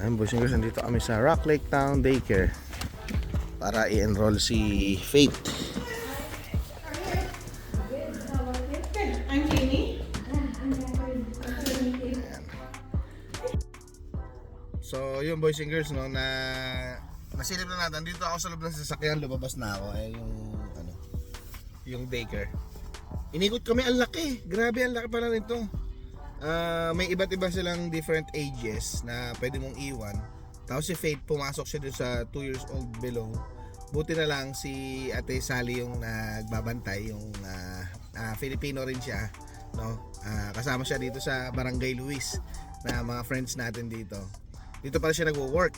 Ayun, boys and girls, nandito kami sa Rock Lake Town Daycare para i-enroll si Faith. I'm Jeannie. So yun, boys and girls, no, nasilip na natin. Dito ako sa loob ng sasakyan, lumabas na ako. Yung daycare. Inikot kami, ang laki. Grabe, ang laki pala nito. May iba't iba silang different ages na pwede mong iwan. Tapos si Faith, pumasok siya doon sa 2 years old below. Buti na lang si Ate Sally yung nagbabantay, yung Filipino rin siya, no? Kasama siya dito sa Barangay Luis na mga friends natin dito. Dito pala siya nagwo-work.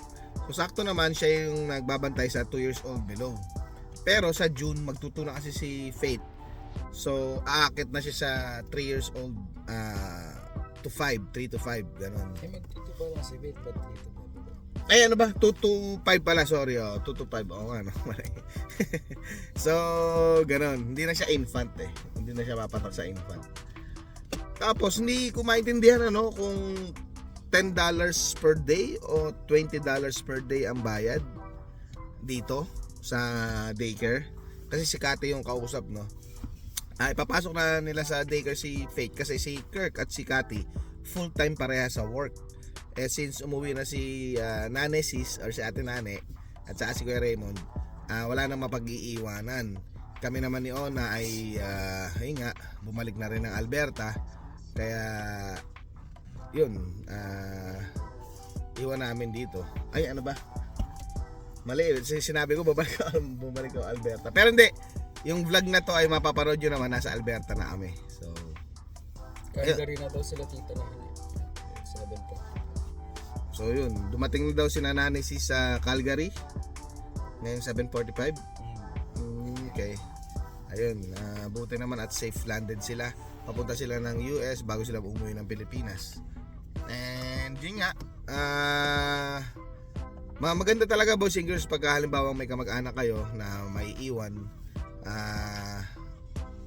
So sakto naman siya yung nagbabantay sa 2 years old below. Pero sa June magtutuna kasi si Faith. So aakit na siya sa 3 years old to 5, 3 to 5, gano'n. Eh, mag-2 ba lang si Faith? Ba't 3 to 5? Ay, ano ba? 2 to 5 pala, sorry. 2 to 5. Oo nga, no? So, gano'n. Hindi na siya infant eh. Hindi na siya papatak sa infant. Tapos, hindi ko maintindihan ano, kung $10 per day o $20 per day ang bayad dito sa daycare. Kasi si Kati yung kausap, no? Ipapasok na nila sa daycare si Faith kasi si Kirk at si Kati full time pareha sa work. Since umuwi na si Nane Sis or si Ate Nane at saka si Kuya Raymond, wala nang mapag-iiwanan. Kami naman ni Ona ay bumalik na rin ng Alberta. Kaya yun, iwan namin dito. Ay, ano ba? Mali, sinabi ko bumalik ako Alberta. Pero hindi, yung vlog na to ay mapaparod yun naman, nasa Alberta na kami. So Calgary na daw sila tita namin. 7 po. So yun, dumating na daw si Nanay sa Calgary ngayong 7:45. Okay. Ayun, buti naman at safe landed sila. Papunta sila ng US bago sila umuwi ng Pilipinas. And yun nga, maganda talaga, boys and girls, pag halimbawa may kamag-anak kayo na may iwan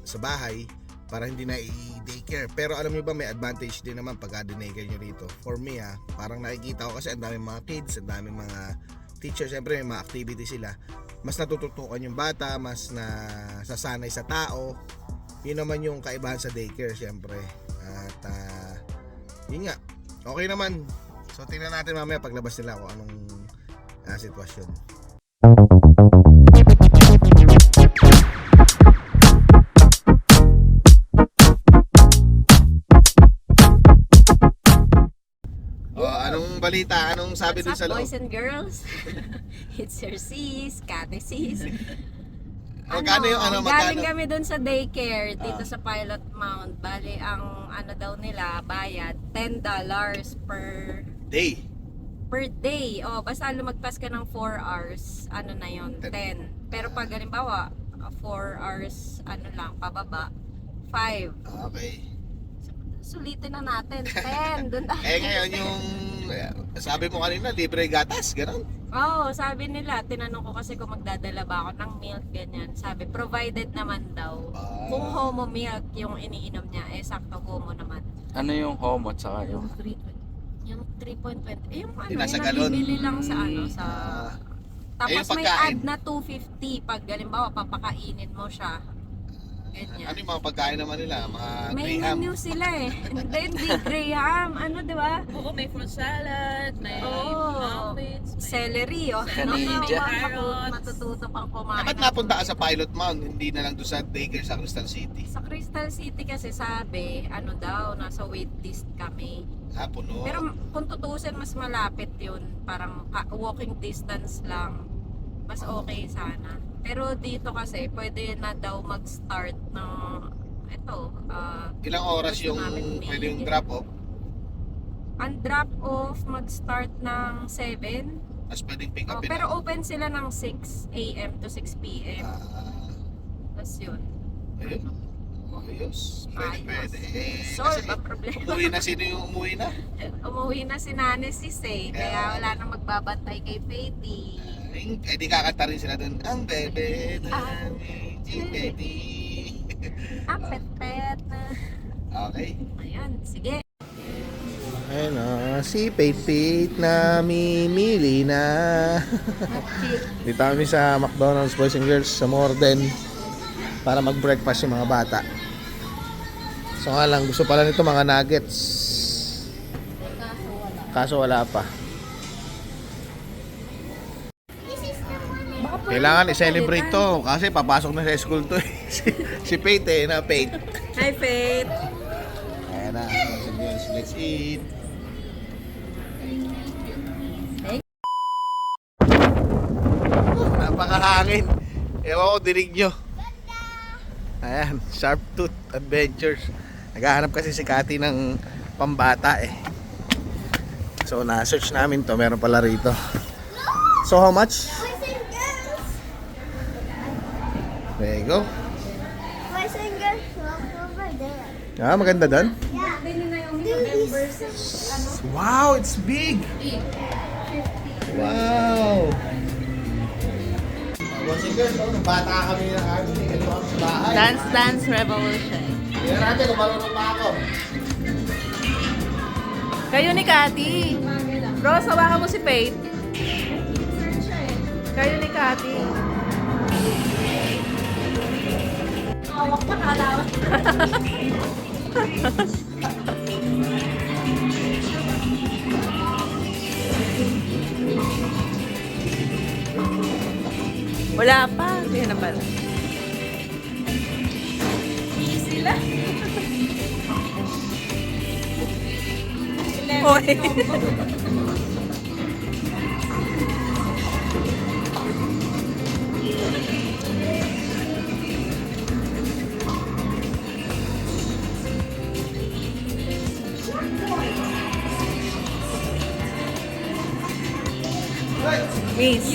sa bahay para hindi na i-daycare. Pero alam niyo ba, may advantage din naman pag dinaycare nyo rito. For me, parang nakikita ko kasi ang daming mga kids, ang daming mga teachers, siyempre may mga activity sila. Mas natututukan yung bata, mas nasasanay sa tao. Yun naman yung kaibahan sa daycare, siyempre. At yun nga, okay naman. So tingnan natin mamaya paglabas nila kung anong sitwasyon. Anong balita? Anong sabi dun What's sa up, loob? boys and girls? It's your sis, Kate sis. Magkano yung Galing magkano? kami dun sa daycare dito sa Pilot Mount. Bali, ang ano daw nila, bayad, $10 per Day. day. O, basta lumagpas ka ng 4 hours, ano na yun, 10. Pero pag halimbawa, 4 hours, ano lang, pababa, 5. Okay. Sulitin na natin, 10. Doon tayo. Ngayon yung sabi mo kanina, libre gatas, gano'n? Oo, sabi nila, tinanong ko kasi kung magdadala ba ako ng milk, ganyan. Sabi, provided naman daw. Kung homo milk yung iniinom niya, sakto homo naman. Ano yung home at saka yung... Yung 3.20, yung ano, Yung nasa yung galon. nabibili lang sa ano, sa... Tapos yung may pagkain. add na 250 pag halimbawa papakainin mo siya. Ganyan. Ano yung mga pagkain naman nila? Mga May graham? menu sila eh. Hindi graham, ano di ba? Oo, may fruit salad, may Oo. muffins, may... Celery, oh. Canadian. Matututo pang kumain. Dapat napunta ka sa Pilot Mount, hindi na lang doon sa daycare sa Crystal City. Sa Crystal City kasi sabi, ano daw, nasa waitlist kami. Puno. Pero kung tutusin, mas malapit yun. Parang walking distance lang. Mas okay sana. Pero dito kasi, pwede na daw mag-start ng, Ilang oras yung namin pwede yung binigyan. drop-off? Ang drop-off, mag-start ng 7. Tapos pwedeng pick up Pero open sila ng 6 a.m. to 6 p.m. Tapos yun. Ayun. Ayos. Pwede. Solve Kasi ang problema. umuwi na, sino yung umuwi na? Umuwi na si Nane Sis eh. Kaya wala nang magbabantay kay Faithy. Di kakanta rin sila doon. Ang bebe namin, si baby. Ang pet-pet na. Okay. Ayan, sige. Ayun o, si Pate namimili na. Dito kami sa McDonald's Boys and Girls sa Morden para mag-breakfast yung mga bata. So nga lang, gusto pala nito mga nuggets. Kaso wala pa. Kailangan i-celebrate to kasi papasok na sa school to. Si Pate na Pate. Hi, Faith! Ayan na, Boys and Girls, let's eat. Napakahangin. Ewan ko, dinig nyo. Ayan, Sharp Tooth Adventures. Naghahanap kasi si Cathy ng pambata eh. So, na-search namin to. Meron pala rito. So, how much? There you go. Boys and girls walk over there. Ah, maganda doon. Yeah. Wow, it's big. Wow. Boys and girls, nung bata kami na kami, ganito kami sa bahay. Dance Dance Revolution. Tingnan natin kung marunong pa ako. Kayo ni Cathy. Rose, hawakan mo si Faith. Kayo ni Cathy. Hawak pa, kalawak. Wala pa. Kaya na pala. Easy lang. Hoy. Miss.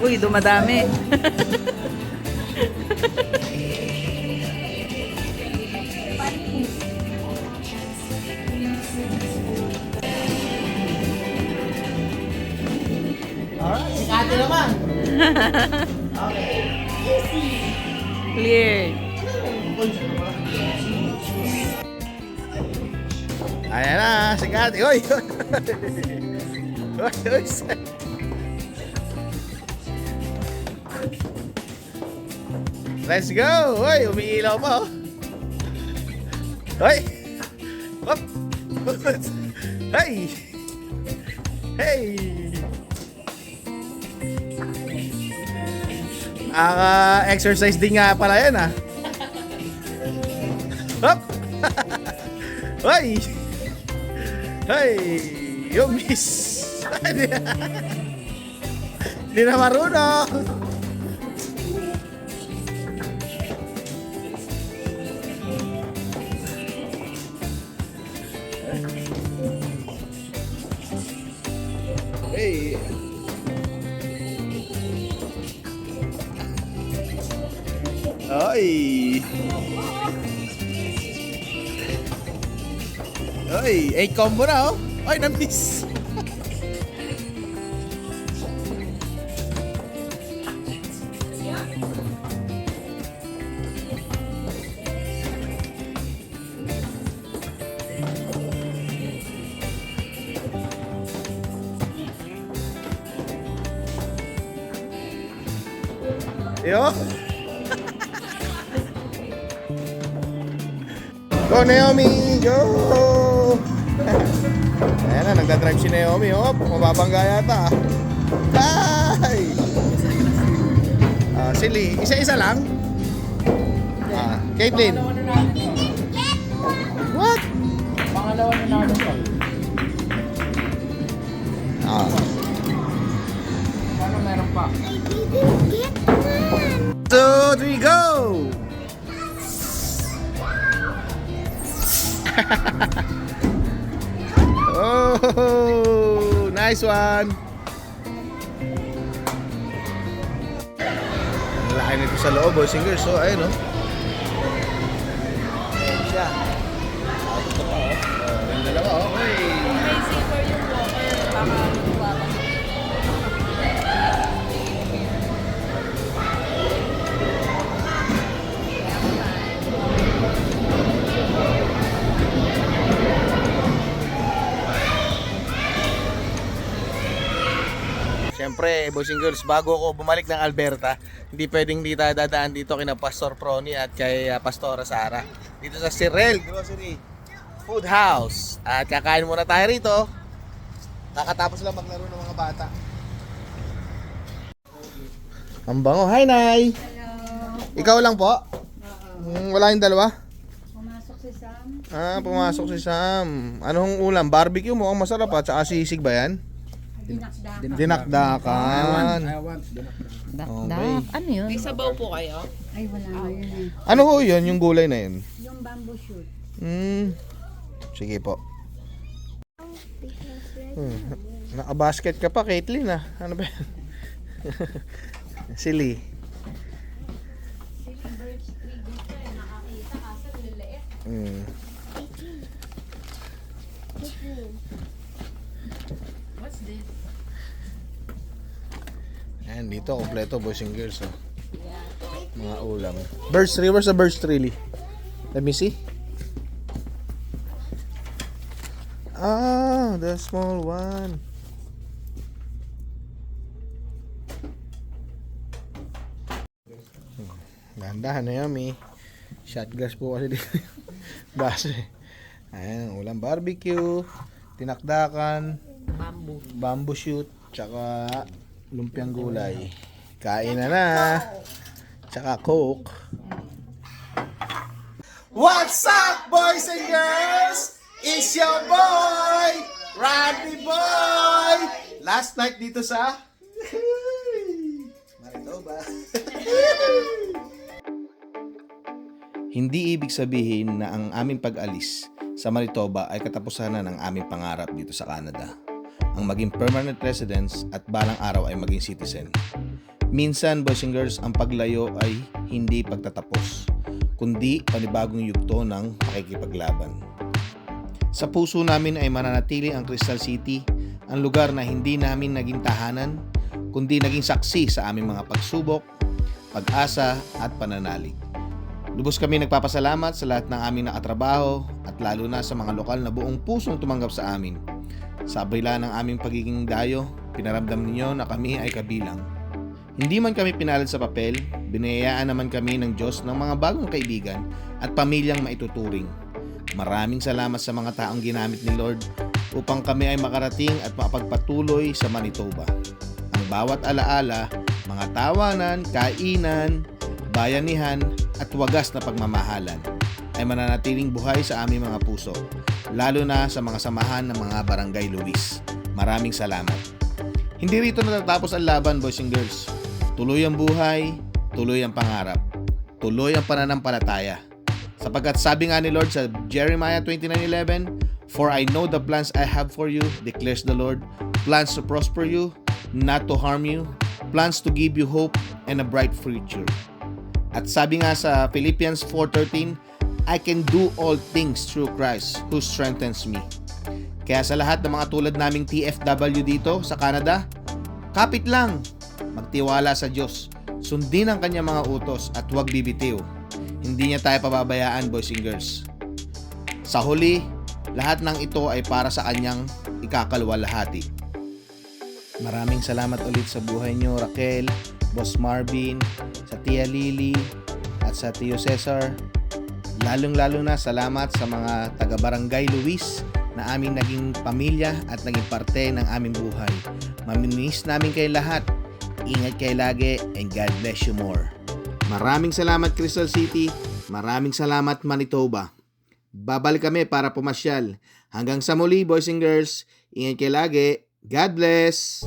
Uy, dumadami. Alright, si Cathy naman. Cleared. Ayan na, si Cathy. Uy! Uy, uy. Let's go! Uy, umiilaw pa oh. Uy! Hop! Hey! Hey! Exercise din nga pala yan ah. Hop! Uy! Hey! You miss! Hindi na marunong! Hey! Ay! Ay! 8 combo na oh! Ay, na-miss! Yo! Go Naomi! Go! Ayan na, nagdadrive si Naomi. Oh, mababangga yata. Hi! Silly, isa-isa lang? Caitlin. What? Pangalawa na natin pa. Paano meron pa? I didn't get one. 2, 3, go! Oh, nice one. Ang laki nito sa loob, boys and girls. So, ayun oh. Ayan siya. Ito pa oh. Yung dalawa oh. Hey. May zipper yung walker. Baka Siyempre, boys and girls, bago ako bumalik ng Alberta, hindi pwedeng di tayo dadaan dito kina Pastor Prony at kay Pastora Sara. Dito sa Cyril Grocery Food House. At kakain muna tayo rito. Kakatapos lang maglaro ng mga bata. Ang bango. Hi, Nay! Hello! Ikaw lang po? Wala yung dalawa? Pumasok si Sam. Pumasok si Sam. Anong ulam? Barbecue mo? Ang masarap pa. Tsaka sisig ba yan? Dinakdakan. Dinakdakan. Okay. Ano yun? May sabaw po kayo? Ay, wala na yun eh. Ano ho yun? Yung gulay na yun? Yung bamboo shoot. Sige po. Naka-basket ka pa, Caitlyn ah. Ano ba yan? Silly. What's this? Ayan, dito kompleto boys and girls oh. Mga ulam. Birds tree, where's the birds tree? Lee? Let me see. The small one. Dahan-dahan na yummy. Shot glass po kasi dito. Baso eh. Ayan, ulam barbecue, tinakdakan, bamboo shoot, tsaka lumpiang gulay. Kain na. Tsaka coke. What's up, boys and girls? It's your boy, Randy Boy! Last night dito sa Manitoba. Hindi ibig sabihin na ang aming pag-alis sa Manitoba ay katapusan na ng aming pangarap dito sa Canada. Ang maging permanent residence at balang araw ay maging citizen. Minsan, boys and girls, ang paglayo ay hindi pagtatapos, kundi panibagong yugto ng pakikipaglaban. Sa puso namin ay mananatili ang Crystal City, ang lugar na hindi namin naging tahanan, kundi naging saksi sa aming mga pagsubok, pag-asa at pananalig. Lubos kami nagpapasalamat sa lahat ng aming nakatrabaho at lalo na sa mga lokal na buong pusong tumanggap sa amin. Sa abila ng aming pagiging dayo, pinaramdam ninyo na kami ay kabilang. Hindi man kami pinalad sa papel, binayaan naman kami ng Diyos ng mga bagong kaibigan at pamilyang maituturing. Maraming salamat sa mga taong ginamit ni Lord upang kami ay makarating at makapagpatuloy sa Manitoba. Ang bawat alaala, mga tawanan, kainan, bayanihan at wagas na pagmamahalan ay mananatiling buhay sa aming mga puso, lalo na sa mga samahan ng mga Barangay Luis. Maraming salamat. Hindi rito natatapos ang laban, boys and girls. Tuloy ang buhay, tuloy ang pangarap, tuloy ang pananampalataya. Sapagkat sabi nga ni Lord sa Jeremiah 29:11, "For I know the plans I have for you, declares the Lord, plans to prosper you, not to harm you, plans to give you hope and a bright future." At sabi nga sa Philippians 4:13, "I can do all things through Christ who strengthens me." Kaya sa lahat ng mga tulad naming TFW dito sa Canada, kapit lang, magtiwala sa Diyos, sundin ang kanyang mga utos at huwag bibitiw. Hindi niya tayo pababayaan, boys and girls. Sa huli, lahat ng ito ay para sa kanyang ikakalwalhati. Maraming salamat ulit sa buhay niyo, Raquel, Boss Marvin, sa Tia Lily, at sa Tio Cesar. Lalong-lalo na salamat sa mga taga-Barangay Luis na aming naging pamilya at naging parte ng aming buhay. Mamimiss namin kayo lahat. Ingat kayo lagi and God bless you more. Maraming salamat Crystal City. Maraming salamat Manitoba. Babalik kami para pumasyal. Hanggang sa muli, boys and girls. Ingat kayo lagi. God bless!